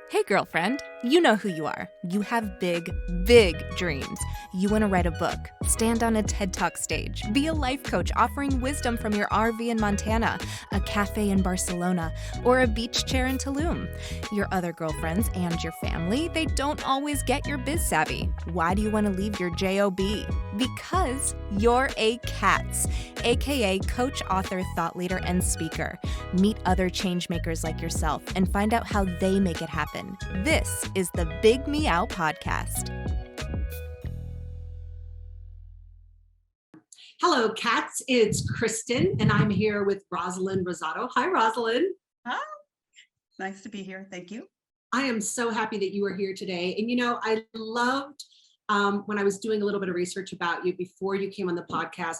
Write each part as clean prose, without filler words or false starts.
Hey, girlfriend, you know who you are. You have big, big dreams. You want to write a book, stand on a TED Talk stage, be a life coach offering wisdom from your RV in Montana, a cafe in Barcelona, or a beach chair in Tulum. Your other girlfriends and your family, they don't always get your biz savvy. Why do you want to leave your JOB? Because you're a CATS, aka coach, author, thought leader, and speaker. Meet other change makers like yourself and find out how they make it happen. This is the Big Meow Podcast. Hello, cats. It's Kristen, and I'm here with Rosalinde Rosado. Hi, Rosalinde. Hi. Nice to be here. Thank you. I am so happy that you are here today. And I loved when I was doing a little bit of research about you before you came on the podcast,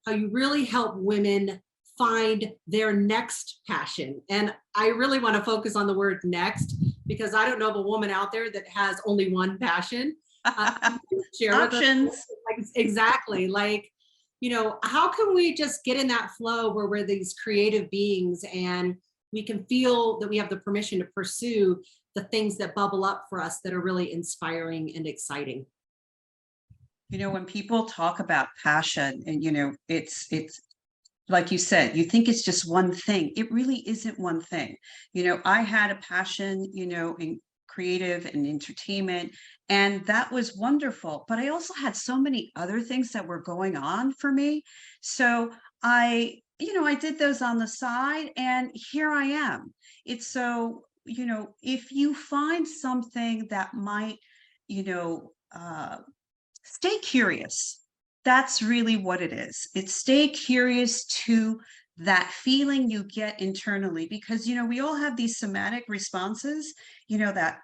how you really help women find their next passion. And I really want to focus on the word next, because I don't know of a woman out there that has only one passion. Share Options. Exactly. How can we just get in that flow where we're these creative beings and we can feel that we have the permission to pursue the things that bubble up for us that are really inspiring and exciting? When people talk about passion and, it's like you said, you think it's just one thing. It really isn't one thing. I had a passion, in creative and entertainment, and that was wonderful. But I also had so many other things that were going on for me. So I did those on the side, and here I am. It's so, if you find something that might, you know, stay curious. That's really what it is. It's stay curious to that feeling you get internally, because we all have these somatic responses, that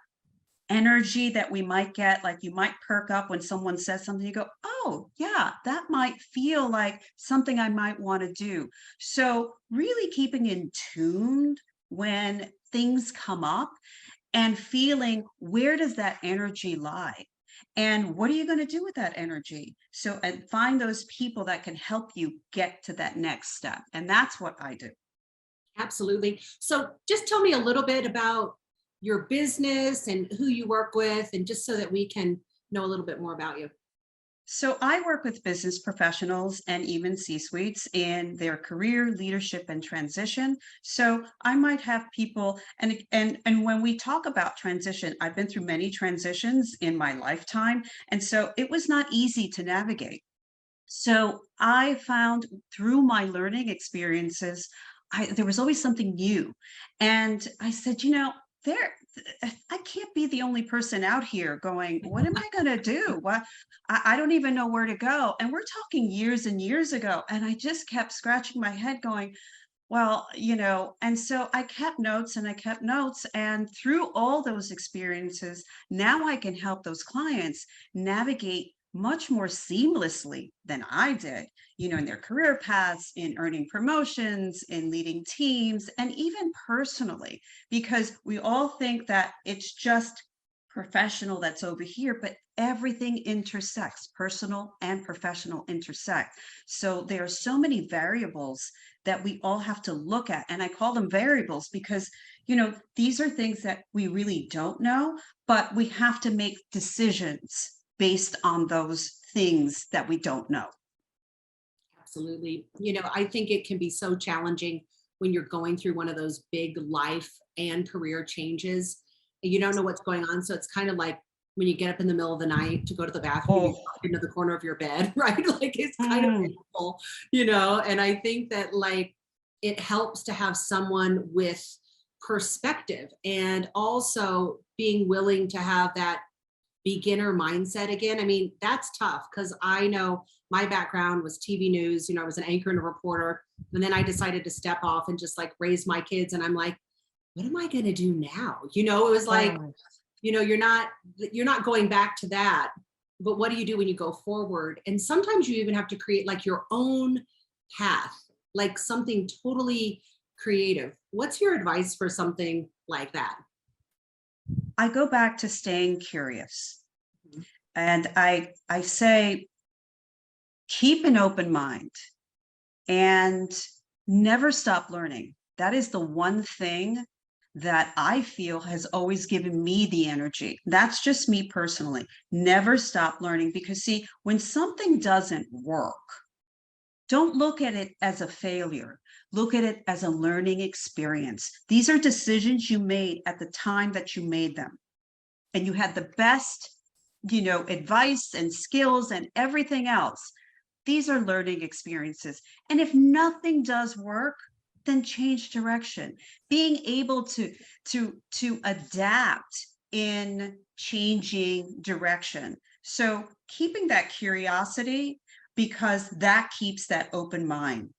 energy that we might get. Like, you might perk up when someone says something, you go, oh yeah, that might feel like something I might want to do. So really keeping in tune when things come up and feeling, where does that energy lie? And what are you going to do with that energy? So, and find those people that can help you get to that next step. And that's what I do. Absolutely. So just tell me a little bit about your business and who you work with, and just so that we can know a little bit more about you. So I work with business professionals and even C-suites in their career, leadership, and transition. So I might have people, and when we talk about transition, I've been through many transitions in my lifetime, and so it was not easy to navigate. So I found through my learning experiences, there was always something new, and I said, there. I can't be the only person out here going, what am I going to do? What I don't even know where to go. And we're talking years and years ago. And I just kept scratching my head going, well, and so I kept notes and I kept notes. And through all those experiences, now I can help those clients navigate much more seamlessly than I did, in their career paths, in earning promotions, in leading teams, and even personally, because we all think that it's just professional that's over here, but everything intersects. Personal and professional intersect. So there are so many variables that we all have to look at. And I call them variables because, these are things that we really don't know, but we have to make decisions based on those things that we don't know. Absolutely. I think it can be so challenging when you're going through one of those big life and career changes and you don't know what's going on. So it's kind of like when you get up in the middle of the night to go to the bathroom, you walk into the corner of your bed, right? Like, it's kind of painful, and I think that it helps to have someone with perspective, and also being willing to have that beginner mindset again. I mean, that's tough, because I know my background was TV news. I was an anchor and a reporter. And then I decided to step off and just raise my kids. And I'm like, what am I going to do now? It was like, you're not going back to that, but what do you do when you go forward? And sometimes you even have to create your own path, like something totally creative. What's your advice for something like that? I go back to staying curious. And I say, keep an open mind and never stop learning. That is the one thing that I feel has always given me the energy. That's just me personally. Never stop learning, because see, when something doesn't work, don't look at it as a failure. Look at it as a learning experience. These are decisions you made at the time that you made them. And you had the best, advice and skills and everything else. These are learning experiences. And if nothing does work, then change direction. Being able to adapt in changing direction. So keeping that curiosity, because that keeps that open mind.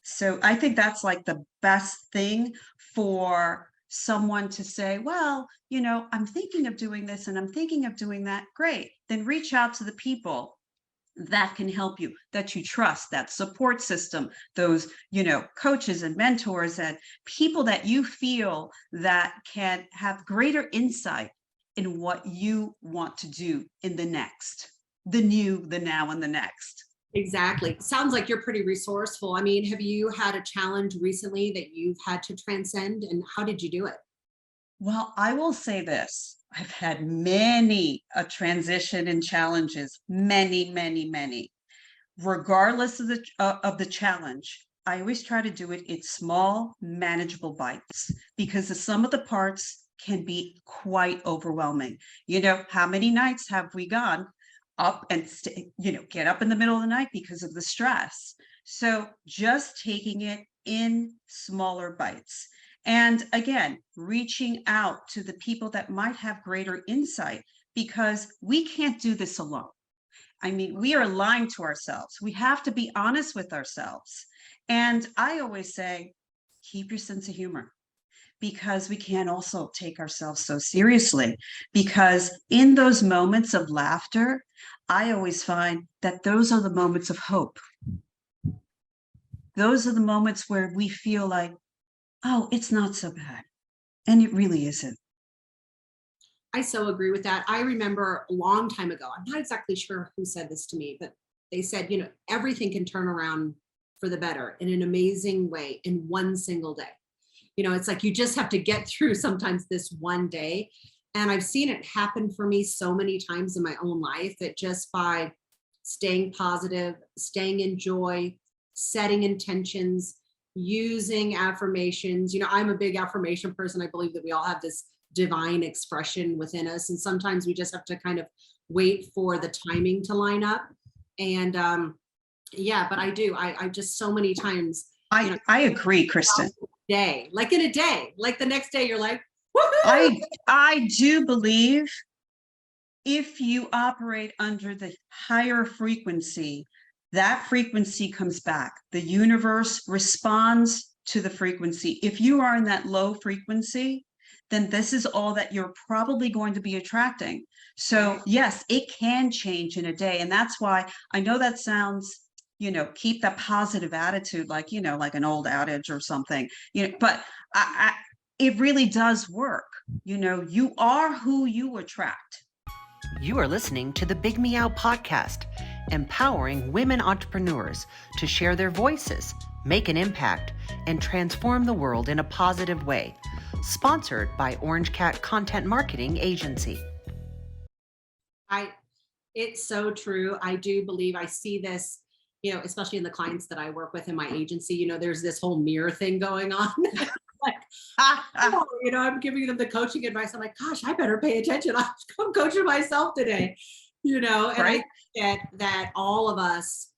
So I think that's like the best thing for someone to say, well, I'm thinking of doing this and I'm thinking of doing that. Great. Then reach out to the people that can help you, that you trust, that support system, those, coaches and mentors and people that you feel that can have greater insight in what you want to do in the next, the new, the now, and the next. Exactly. Sounds like you're pretty resourceful. I mean, have you had a challenge recently that you've had to transcend, and how did you do it? Well, I will say this. I've had many a transition and challenges, many, many, many. Regardless of the challenge, I always try to do it in small, manageable bites, because the sum of the parts can be quite overwhelming. How many nights have we gone up and get up in the middle of the night because of the stress? So just taking it in smaller bites. And again, reaching out to the people that might have greater insight, because we can't do this alone. I mean, we are lying to ourselves. We have to be honest with ourselves. And I always say, keep your sense of humor, because we can't also take ourselves so seriously. Because in those moments of laughter, I always find that those are the moments of hope. Those are the moments where we feel like, oh, it's not so bad. And it really isn't. I so agree with that. I remember a long time ago, I'm not exactly sure who said this to me, but they said, everything can turn around for the better in an amazing way in one single day. It's like you just have to get through sometimes this one day. And I've seen it happen for me so many times in my own life, that just by staying positive, staying in joy, setting intentions, using affirmations. I'm a big affirmation person. I believe that we all have this divine expression within us. And sometimes we just have to kind of wait for the timing to line up. And but I do. I just so many times. I agree, Kristen. Like in a day, like the next day, you're like, woohoo! I do believe if you operate under the higher frequency, that frequency comes back. The universe responds to the frequency. If you are in that low frequency, then this is all that you're probably going to be attracting. So yes, it can change in a day. And that's why I know that sounds, keep that positive attitude, like, like an old adage or something, but it really does work. You are who you attract. You are listening to the Big Meow podcast, empowering women entrepreneurs to share their voices, make an impact, and transform the world in a positive way. Sponsored by Orange Cat Content Marketing Agency. It's so true. I do believe I see this, especially in the clients that I work with in my agency. There's this whole mirror thing going on. Like, I'm giving them the coaching advice. I'm like, gosh, I better pay attention. I'm coaching myself today, and right? I get that all of us,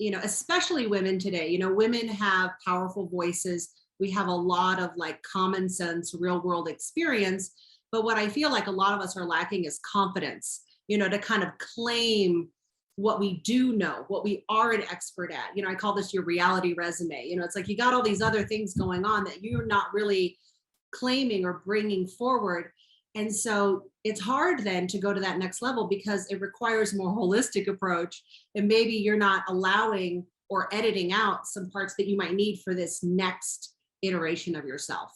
especially women today, women have powerful voices. We have a lot of like common sense, real world experience. But what I feel like a lot of us are lacking is confidence, to kind of claim what we do know, what we are an expert at. I call this your reality resume. It's like you got all these other things going on that you're not really claiming or bringing forward. And so it's hard then to go to that next level, because it requires a more holistic approach. And maybe you're not allowing or editing out some parts that you might need for this next iteration of yourself.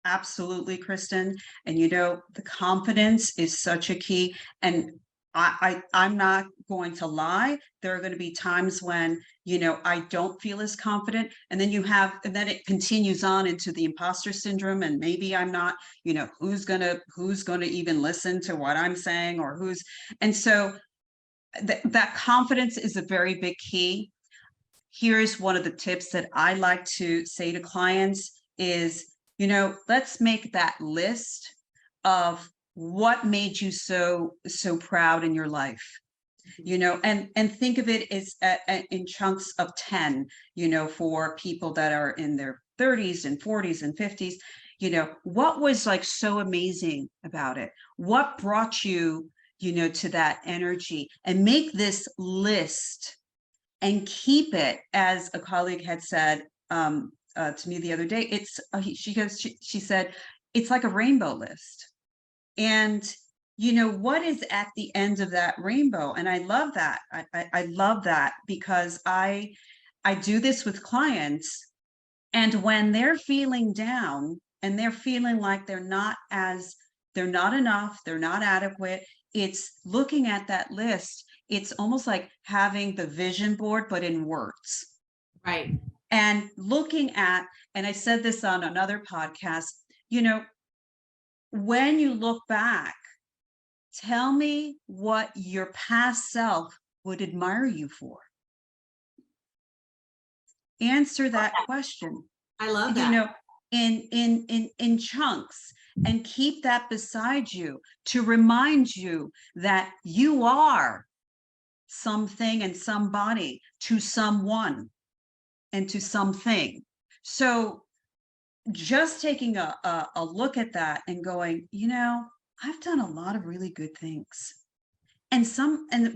Absolutely, Kristen. And the confidence is such a key. And I'm not going to lie. There are going to be times when, I don't feel as confident. And then it continues on into the imposter syndrome. And maybe I'm not, who's gonna even listen to what I'm saying, and so that confidence is a very big key. Here's one of the tips that I like to say to clients is, let's make that list of what made you so proud in your life, and think of it as in chunks of 10, for people that are in their 30s and 40s and 50s. What was like so amazing about it? What brought you, to that energy? And make this list and keep it. As a colleague had said to me the other day, she said, it's like a rainbow list. And what is at the end of that rainbow? And I love that. I love that, because I do this with clients, and when they're feeling down and they're feeling like they're not enough, they're not adequate, it's looking at that list. It's almost like having the vision board, but in words. Right. And looking at, and I said this on another podcast, when you look back, tell me what your past self would admire you for. Answer that question. I love that. In chunks, and keep that beside you to remind you that you are something and somebody to someone and to something. So just taking a look at that and going, I've done a lot of really good things. And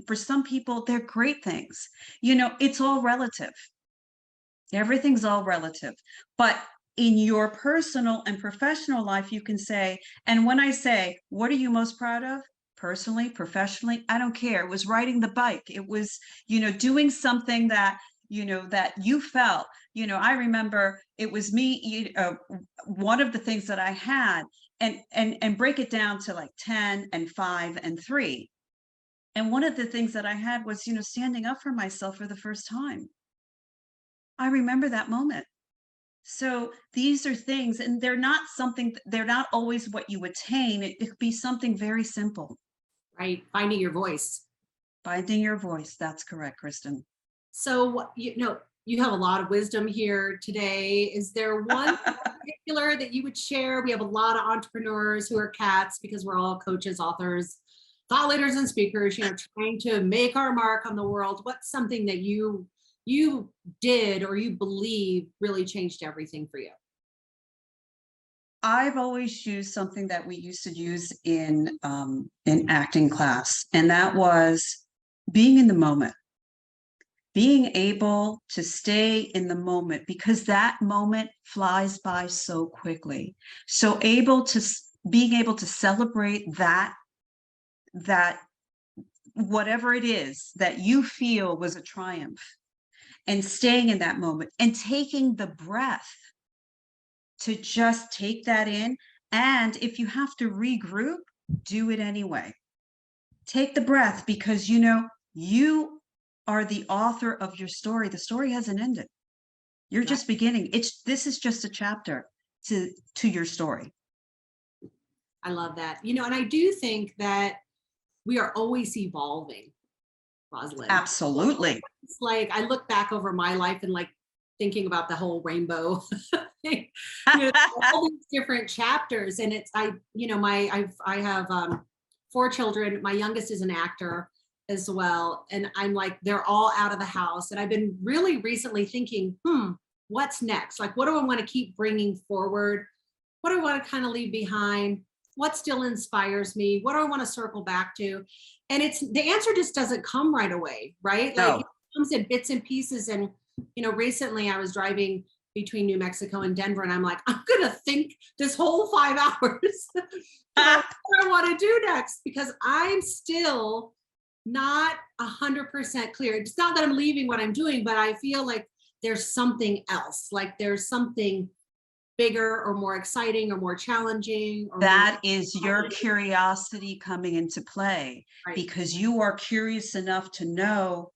for some people, they're great things. It's all relative. Everything's all relative. But in your personal and professional life, you can say, and when I say, what are you most proud of? Personally, professionally, I don't care. It was riding the bike. It was, doing something that, that you felt. I remember it was me, one of the things that I had, and break it down to like 10 and 5 and 3. And one of the things that I had was, standing up for myself for the first time. I remember that moment. So these are things, and they're not always what you attain. It could be something very simple. Right. Finding your voice. Finding your voice. That's correct, Kristen. So, you have a lot of wisdom here today. Is there one particular that you would share? We have a lot of entrepreneurs who are cats, because we're all coaches, authors, thought leaders, and speakers, trying to make our mark on the world. What's something that you did or you believe really changed everything for you? I've always used something that we used to use in acting class, and that was being in the moment. Being able to stay in the moment, because that moment flies by so quickly. So being able to celebrate that whatever it is that you feel was a triumph, and staying in that moment and taking the breath to just take that in. And if you have to regroup, do it anyway. Take the breath, because you are the author of your story. The story hasn't ended. You're just beginning. This is just a chapter to your story. I love that. And I do think that we are always evolving, Rosalind. Absolutely. It's like I look back over my life and like thinking about the whole rainbow thing, all these different chapters. And I have 4 children. My youngest is an actor as well. And I'm like, they're all out of the house. And I've been really recently thinking, what's next? Like, what do I want to keep bringing forward? What do I want to kind of leave behind? What still inspires me? What do I want to circle back to? And the answer just doesn't come right away, right? No. Like it comes in bits and pieces. And, recently I was driving between New Mexico and Denver, and I'm like, I'm going to think this whole 5 hours about what I want to do next, because I'm still not 100% clear. It's not that I'm leaving what I'm doing, but I feel like there's something else. Like there's something bigger or more exciting or more challenging? Or That more is your curiosity coming into play, right. because you are curious enough to know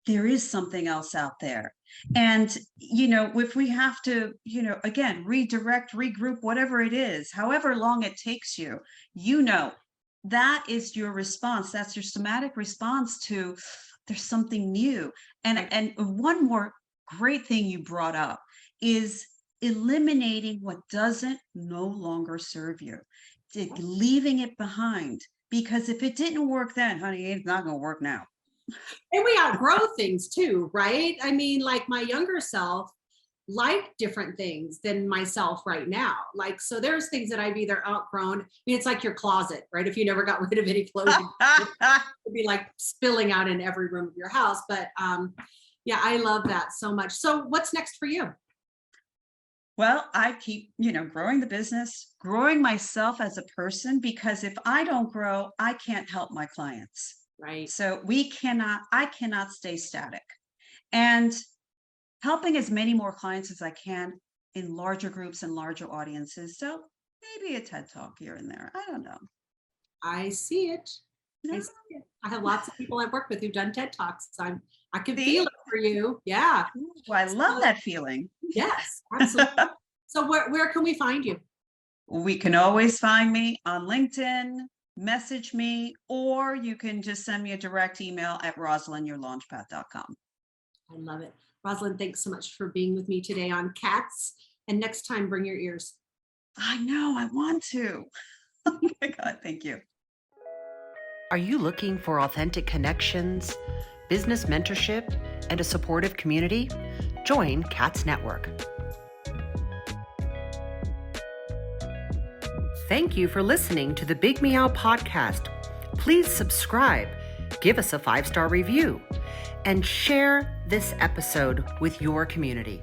there is something else out there. And, if we have to, again, redirect, regroup, whatever it is, however long it takes you, that is your response. That's your somatic response to there's something new. Right. And one more great thing you brought up is eliminating what doesn't no longer serve you, leaving it behind. Because if it didn't work then, honey, it's not going to work now. And we outgrow things too, right? I mean, like my younger self liked different things than myself right now. Like, so there's things that I've either outgrown. I mean, it's like your closet, right? If you never got rid of any clothes, it'd be like spilling out in every room of your house. But yeah, I love that so much. So what's next for you? Well, I keep, growing the business, growing myself as a person, because if I don't grow, I can't help my clients. Right. So I cannot stay static, and helping as many more clients as I can in larger groups and larger audiences. So maybe a TED Talk here and there. I don't know. I see it. No. I see it. I have lots of people I've worked with who've done TED Talks. I can See? feel it for you. Yeah. Ooh, I love that feeling. Yes, absolutely. So where can we find you? We can always find me on LinkedIn, message me, or you can just send me a direct email at rosalinyourlaunchpad.com. I love it. Rosalind, thanks so much for being with me today on Cats. And next time, bring your ears. I know, I want to. Oh my God, thank you. Are you looking for authentic connections, business mentorship, and a supportive community? Join Cats Network. Thank you for listening to the Big Meow podcast. Please subscribe, give us a 5-star review, and share this episode with your community.